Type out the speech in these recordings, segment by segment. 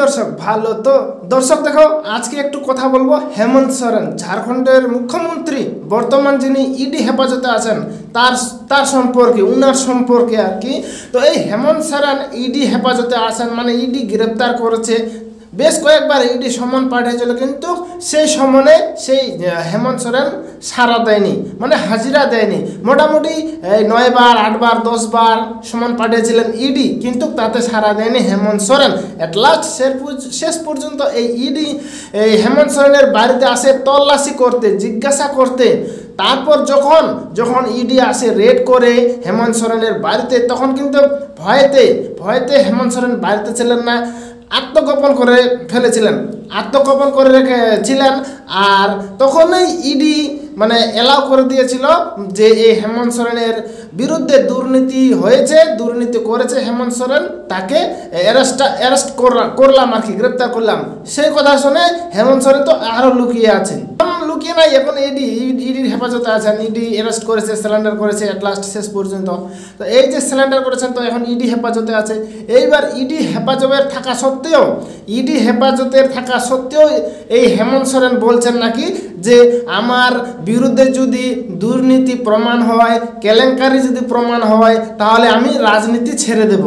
দর্শক ভালো তো দর্শক দেখো আজকে একটু কথা বলবো হেমন্ত সোরেন ঝাড়খণ্ডের মুখ্যমন্ত্রী বর্তমান যিনি ইডি হেফাজতে আছেন তার সম্পর্কে উনার সম্পর্কে আর কি। তো এই হেমন্ত সোরেন ইডি হেফাজতে আছেন মানে ইডি গ্রেপ্তার করেছে, বেশ কয়েকবার ইডি সমন পাঠিয়েছিল, কিন্তু সেই সমনে সেই হেমন্ত সোরেন সাড়া দেয়নি, মানে হাজিরা দেয়নি। মোটামুটি 9 বার 8 বার 10 বার সমন পাঠিয়েছিলেন ইডি, কিন্তু তাতে সাড়া দেয়নি হেমন্ত সোরেন। অ্যাট লাস্ট শেষ পর্যন্ত এই ইডি হেমন্ত সোরেনের বাড়িতে আসে তল্লাশি করতে, জিজ্ঞাসা করতে। তারপর যখন ইডি আসে রেড করে হেমন্ত সোরেনের বাড়িতে, তখন কিন্তু ভয়েতে হেমন্ত সোরেন বাড়িতে ছিলেন না, আত্মগোপন করে ফেলেছিলেন, আত্মগোপন করে রেখেছিলেন। আর তখনই ইডি মানে এলাও করে দিয়েছিল যে এই হেমন্ত সোরেনের বিরুদ্ধে দুর্নীতি হয়েছে, দুর্নীতি করেছে হেমন্ত সোরেন, তাকে অ্যারেস্ট করলাম আর কি, গ্রেপ্তার করলাম। সেই কথা শুনে হেমন্ত সোরেন তো আরও লুকিয়ে আছেন, লুকিয়ে নাই, এখন ইডির হেফাজতে আছেন। ইডি অ্যারেস্ট করেছে, স্যালেন্ডার করেছে অ্যাট লাস্ট শেষ পর্যন্ত। তো এই যে স্যালেন্ডার করেছেন, তো এখন ইডি হেফাজতে আছে। এইবার ইডি হেফাজতের থাকা সত্ত্বেও এই হেমন্ত সোরেন বলছেন নাকি যে আমার বিরুদ্ধে যদি দুর্নীতি প্রমাণ হয়, কেলেঙ্কারি যদি প্রমাণ হয়, তাহলে আমি রাজনীতি ছেড়ে দেব।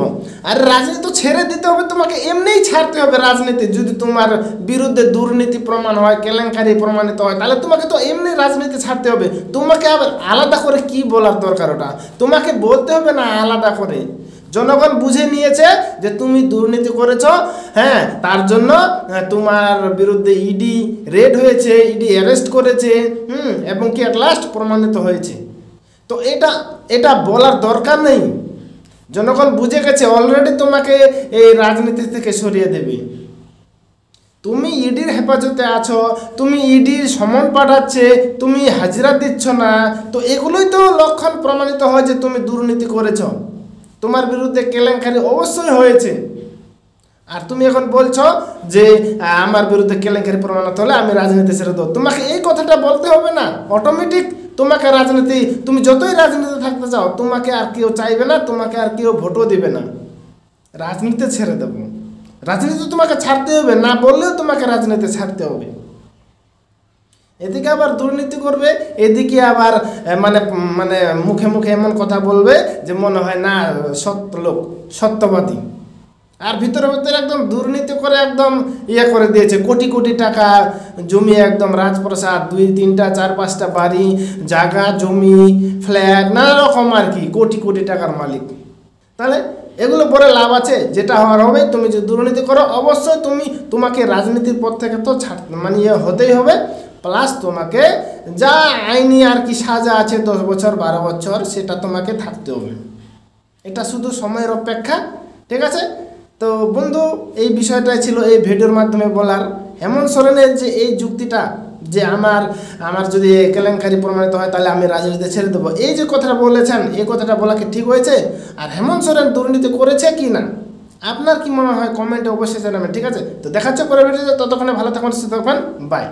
আর রাজনীতি তো ছেড়ে দিতে হবে, তোমাকে এমনিই ছাড়তে হবে রাজনীতি। যদি তোমার বিরুদ্ধে দুর্নীতি প্রমাণ হয়, কেলেঙ্কারি প্রমাণিত হয়, তাহলে তোমাকে তো এমনি রাজনীতি ছাড়তে হবে। তোমাকে আবার আলাদা করে কি বলার দরকার? ওটা তোমাকে বলতে হবে না আলাদা করে। জনগণ বুঝে নিয়েছে যে তুমি দুর্নীতি করেছ, হ্যাঁ, তার জন্য তোমার বিরুদ্ধে ইডি রেড হয়েছে, ইডি অ্যারেস্ট করেছে, এবং কি অ্যাট লাস্ট প্রমাণিত হয়েছে। তো এটা বলার দরকার নেই, জনগণ বুঝে গেছে অলরেডি, তোমাকে এই রাজনীতি থেকে সরিয়ে দেবে। তুমি ইডির হেফাজতে আছো, তুমি ইডির সমন পাঠাচ্ছে, তুমি হাজিরা দিচ্ছ না, তো এগুলোই তো লক্ষণ প্রমাণিত হয় যে তুমি দুর্নীতি করেছ, তোমার বিরুদ্ধে কেলেঙ্কারি অবশ্যই হয়েছে। আর তুমি এখন বলছো যে আমার বিরুদ্ধে কেলেঙ্কারি প্রমাণিত হলে আমি রাজনীতি ছেড়ে দেবো। তোমাকে এই কথাটা বলতে হবে না, অটোমেটিক তোমাকে রাজনীতি, তুমি যতই রাজনীতিতে থাকতে চাও, তোমাকে আর কেউ চাইবে না, তোমাকে আর কেউ ভোটও দিবে না। রাজনীতি ছেড়ে দেবো, রাজনীতি তোমাকে ছাড়তে হবে, না বললেও তোমাকে রাজনীতি ছাড়তে হবে। এদিকে আবার দুর্নীতি করবে, এদিকে আবার মানে মুখে মুখে এমন কথা বলবে যে মনে হয় না সত্যবাদী, আর ভিতরে একদম দুর্নীতি করে একদম করে দিয়েছে। কোটি কোটি টাকা জমি, একদম রাজপ্রাসাদ, 2, 3, 4, 5টা বাড়ি, জায়গা, জমি, ফ্ল্যাট, নানা রকম আর কি, কোটি কোটি টাকার মালিক। তাহলে এগুলো পরে লাভ আছে? যেটা হওয়ার হবে, তুমি যদি দুর্নীতি করো অবশ্যই তোমাকে রাজনীতির পথ থেকে তো হতেই হবে, প্লাস তোমাকে যা আইনি আর কি সাজা আছে 10 বছর 12 বছর, সেটা তোমাকে থাকতে হবে। এটা শুধু সময়ের অপেক্ষা, ঠিক আছে? তো বন্ধু, এই বিষয়টাই ছিল এই ভিডিওর মাধ্যমে বলার। হেমন্ত সোরেনের যে এই যুক্তিটা যে আমার যদি কেলেঙ্কারি প্রমাণিত হয় তাহলে আমি রাজনীতি ছেড়ে দেবো, এই যে কথাটা বলেছেন, এই কথাটা বলা কি ঠিক হয়েছে? আর হেমন্ত সোরেন দুর্নীতি করেছে কি না, আপনার কি মনে হয় কমেন্টে অবশ্যই জানাবেন, ঠিক আছে? তো দেখাচ্ছে পরে ভিডিওতে, ততক্ষণে ভালো থাকুন, সুস্থ থাকবেন, বাই।